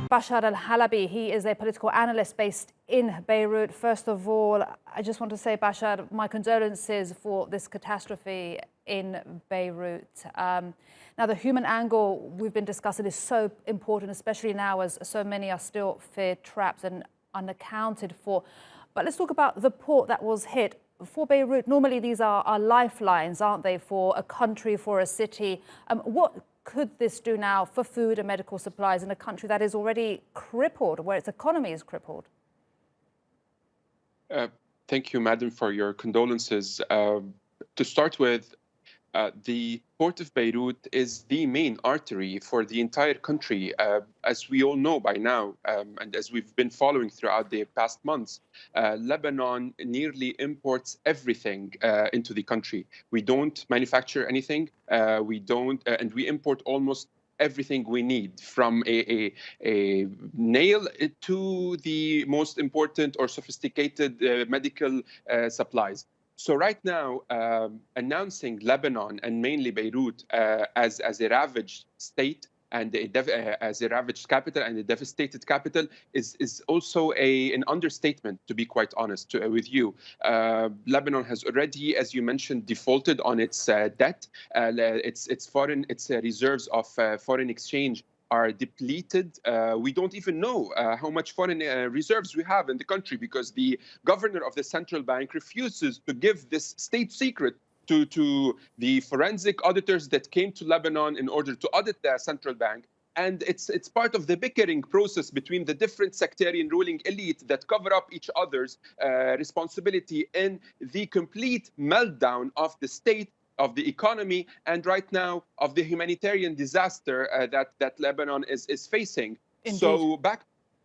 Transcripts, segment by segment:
Bachar El-Halabi. He is a political analyst based in Beirut. First of all, I just want to say, Bachar, my condolences for this catastrophe in Beirut. Now, the human angle we've been discussing is so important, especially now as so many are still feared, trapped and unaccounted for. But let's talk about the port that was hit. For Beirut, normally these are lifelines, aren't they, for a country, for a city? What could this do now for food and medical supplies in a country that is already crippled, where its economy is crippled? Thank you, madam, for your condolences. To start with, the port of Beirut is the main artery for the entire country, as we all know by now, and as we've been following throughout the past months. Lebanon nearly imports everything into the country. We don't manufacture anything. And we import almost everything we need, from a nail to the most important or sophisticated medical supplies. So right now, announcing Lebanon and mainly Beirut as a ravaged state and as a ravaged capital and a devastated capital is also an understatement, to be quite honest with you. Lebanon has already, as you mentioned, defaulted on its debt. Its reserves of foreign exchange are depleted. We don't even know how much foreign reserves we have in the country, because the governor of the central bank refuses to give this state secret to the forensic auditors that came to Lebanon in order to audit the central bank. And it's part of the bickering process between the different sectarian ruling elite that cover up each other's responsibility in the complete meltdown of the state, of the economy, and right now of the humanitarian disaster that Lebanon is facing. Indeed.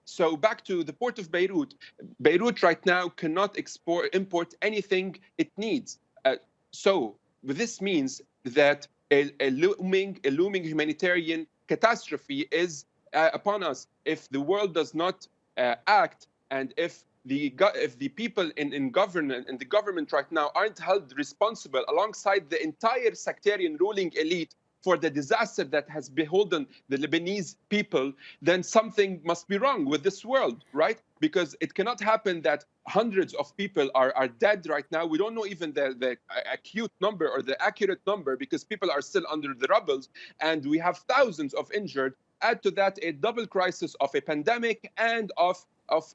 So back to the port of Beirut. Beirut right now cannot import anything it needs. So this means that a looming humanitarian catastrophe is upon us if the world does not act, and if the people in government and the government right now aren't held responsible alongside the entire sectarian ruling elite for the disaster that has beholden the Lebanese people, then something must be wrong with this world, right? Because it cannot happen that hundreds of people are dead right now. We don't know even the acute number or the accurate number, because people are still under the rubble, and we have thousands of injured. Add to that a double crisis of a pandemic and of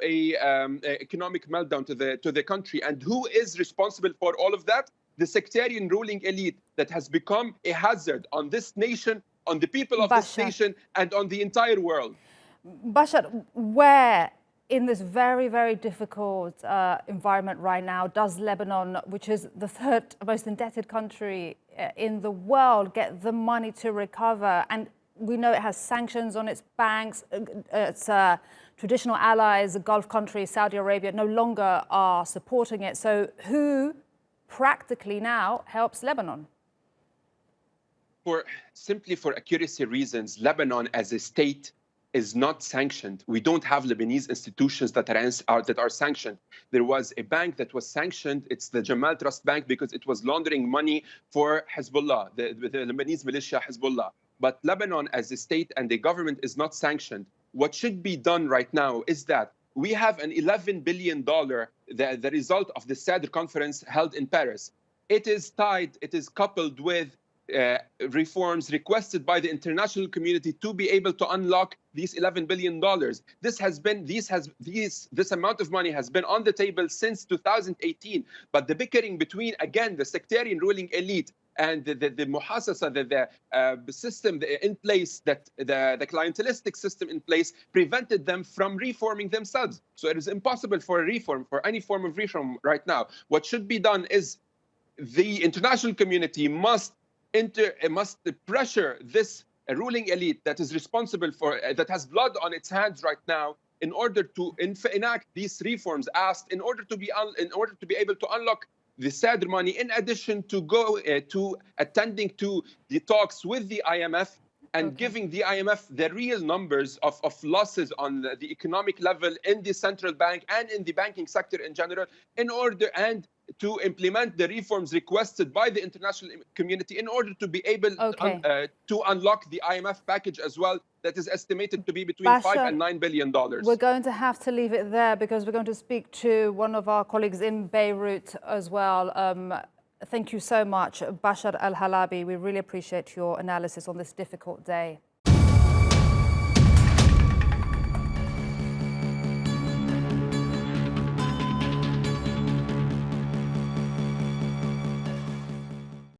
a economic meltdown to the country. And who is responsible for all of that? The sectarian ruling elite that has become a hazard on this nation, on the people of this nation, and on the entire world. Bachar, where in this very, very difficult environment right now does Lebanon, which is the third most indebted country in the world, get the money to recover? And we know it has sanctions on its banks. Its traditional allies, the Gulf countries, Saudi Arabia, no longer are supporting it. So who practically now helps Lebanon? Simply for accuracy reasons, Lebanon as a state is not sanctioned. We don't have Lebanese institutions that are sanctioned. There was a bank that was sanctioned. It's the Jamal Trust Bank, because it was laundering money for Hezbollah, the Lebanese militia Hezbollah. But Lebanon as a state and the government is not sanctioned. What should be done right now is that we have an $11 billion, the result of the Sadr conference held in Paris. It is coupled with reforms requested by the international community to be able to unlock these $11 billion. This amount of money has been on the table since 2018. But the bickering between, again, the sectarian ruling elite and the muhassasa, the system in place, that the clientelistic system in place, prevented them from reforming themselves. So it is impossible for any form of reform right now. What should be done is the international community must pressure this ruling elite that is responsible for, that has blood on its hands right now, in order to enact these reforms asked, in order to be able to unlock the Sadr money, in addition to attending to the talks with the IMF and giving the IMF the real numbers of losses on the economic level in the central bank and in the banking sector in general, in order to implement the reforms requested by the international community, in order to be able to unlock the IMF package as well, that is estimated to be between Bachar, $5 and $9 billion. We're going to have to leave it there because we're going to speak to one of our colleagues in Beirut as well. Thank you so much, Bachar El-Halabi. We really appreciate your analysis on this difficult day.